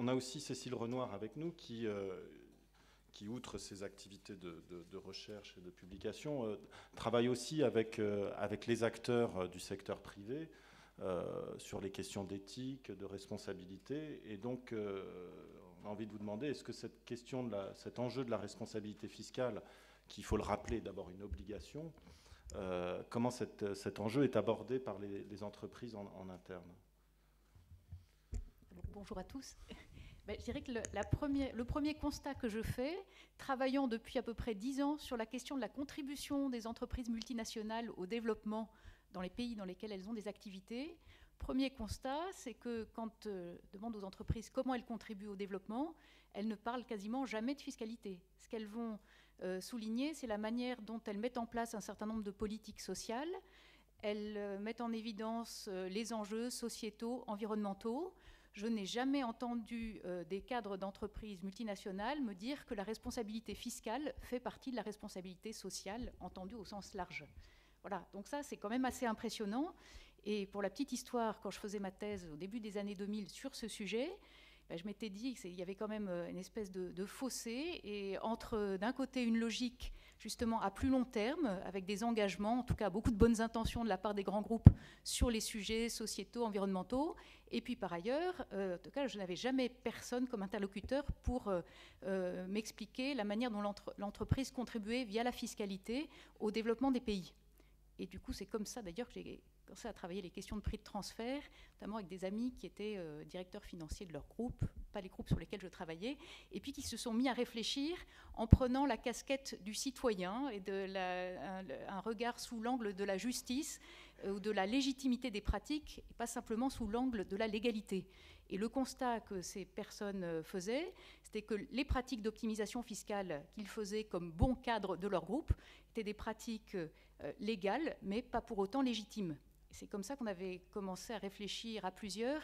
on a aussi Cécile Renoir avec nous qui outre ses activités de recherche et de publication, travaille aussi avec les acteurs du secteur privé sur les questions d'éthique, de responsabilité. Et donc, on a envie de vous demander, est-ce que cette question, cet enjeu de la responsabilité fiscale, qu'il faut le rappeler, d'abord une obligation, comment cet enjeu est abordé par les entreprises en interne? Bonjour à tous. Je dirais que le premier constat que je fais, travaillant depuis à peu près 10 ans sur la question de la contribution des entreprises multinationales au développement dans les pays dans lesquels elles ont des activités, premier constat, c'est que quand on demande aux entreprises comment elles contribuent au développement, elles ne parlent quasiment jamais de fiscalité. Ce qu'elles vont souligner, c'est la manière dont elles mettent en place un certain nombre de politiques sociales. Elles mettent en évidence les enjeux sociétaux, environnementaux. Je n'ai jamais entendu des cadres d'entreprises multinationales me dire que la responsabilité fiscale fait partie de la responsabilité sociale, entendue au sens large. Voilà, donc ça, c'est quand même assez impressionnant. Et pour la petite histoire, quand je faisais ma thèse au début des années 2000 sur ce sujet, je m'étais dit qu'il y avait quand même une espèce de fossé, et entre, d'un côté, une logique justement à plus long terme, avec des engagements, en tout cas beaucoup de bonnes intentions de la part des grands groupes sur les sujets sociétaux, environnementaux, et puis par ailleurs, en tout cas, je n'avais jamais personne comme interlocuteur pour m'expliquer la manière dont l'entreprise contribuait via la fiscalité au développement des pays. Et du coup, c'est comme ça d'ailleurs que j'ai commencé à travailler les questions de prix de transfert, notamment avec des amis qui étaient directeurs financiers de leur groupe, pas les groupes sur lesquels je travaillais, et puis qui se sont mis à réfléchir en prenant la casquette du citoyen et un regard sous l'angle de la justice ou de la légitimité des pratiques, et pas simplement sous l'angle de la légalité. Et le constat que ces personnes faisaient, c'était que les pratiques d'optimisation fiscale qu'ils faisaient comme bon cadre de leur groupe étaient des pratiques légales, mais pas pour autant légitimes. C'est comme ça qu'on avait commencé à réfléchir à plusieurs,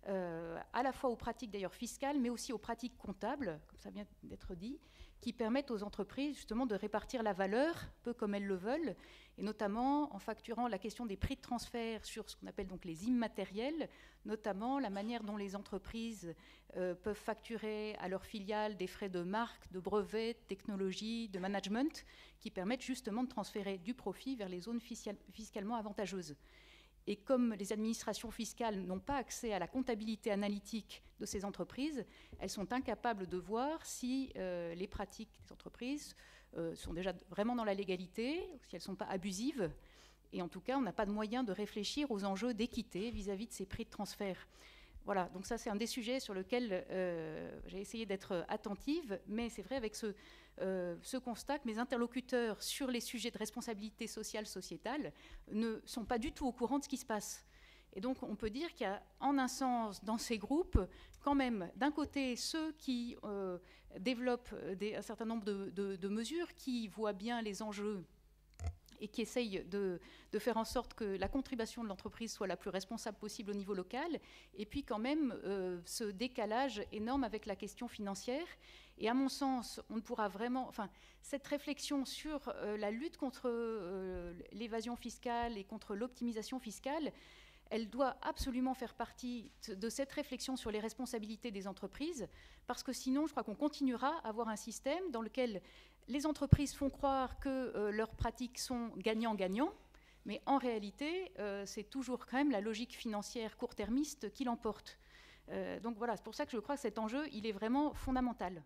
à la fois aux pratiques d'ailleurs fiscales, mais aussi aux pratiques comptables, comme ça vient d'être dit, qui permettent aux entreprises justement de répartir la valeur, peu comme elles le veulent, et notamment en facturant la question des prix de transfert sur ce qu'on appelle donc les immatériels, notamment la manière dont les entreprises peuvent facturer à leurs filiales des frais de marque, de brevets, de technologie, de management, qui permettent justement de transférer du profit vers les zones fiscalement avantageuses. Et comme les administrations fiscales n'ont pas accès à la comptabilité analytique de ces entreprises, elles sont incapables de voir si les pratiques des entreprises sont déjà vraiment dans la légalité, si elles ne sont pas abusives. Et en tout cas, on n'a pas de moyen de réfléchir aux enjeux d'équité vis-à-vis de ces prix de transfert. Voilà, donc ça c'est un des sujets sur lesquels j'ai essayé d'être attentive, mais c'est vrai avec ce constat que mes interlocuteurs sur les sujets de responsabilité sociale, sociétale, ne sont pas du tout au courant de ce qui se passe. Et donc on peut dire qu'il y a en un sens dans ces groupes quand même d'un côté ceux qui développent un certain nombre de mesures, qui voient bien les enjeux et qui essayent de faire en sorte que la contribution de l'entreprise soit la plus responsable possible au niveau local, et puis quand même ce décalage énorme avec la question financière. Et à mon sens, on ne pourra vraiment... Enfin, cette réflexion sur la lutte contre l'évasion fiscale et contre l'optimisation fiscale, elle doit absolument faire partie de cette réflexion sur les responsabilités des entreprises, parce que sinon, je crois qu'on continuera à avoir un système dans lequel les entreprises font croire que leurs pratiques sont gagnant-gagnant, mais en réalité, c'est toujours quand même la logique financière court-termiste qui l'emporte. Donc voilà, c'est pour ça que je crois que cet enjeu, il est vraiment fondamental.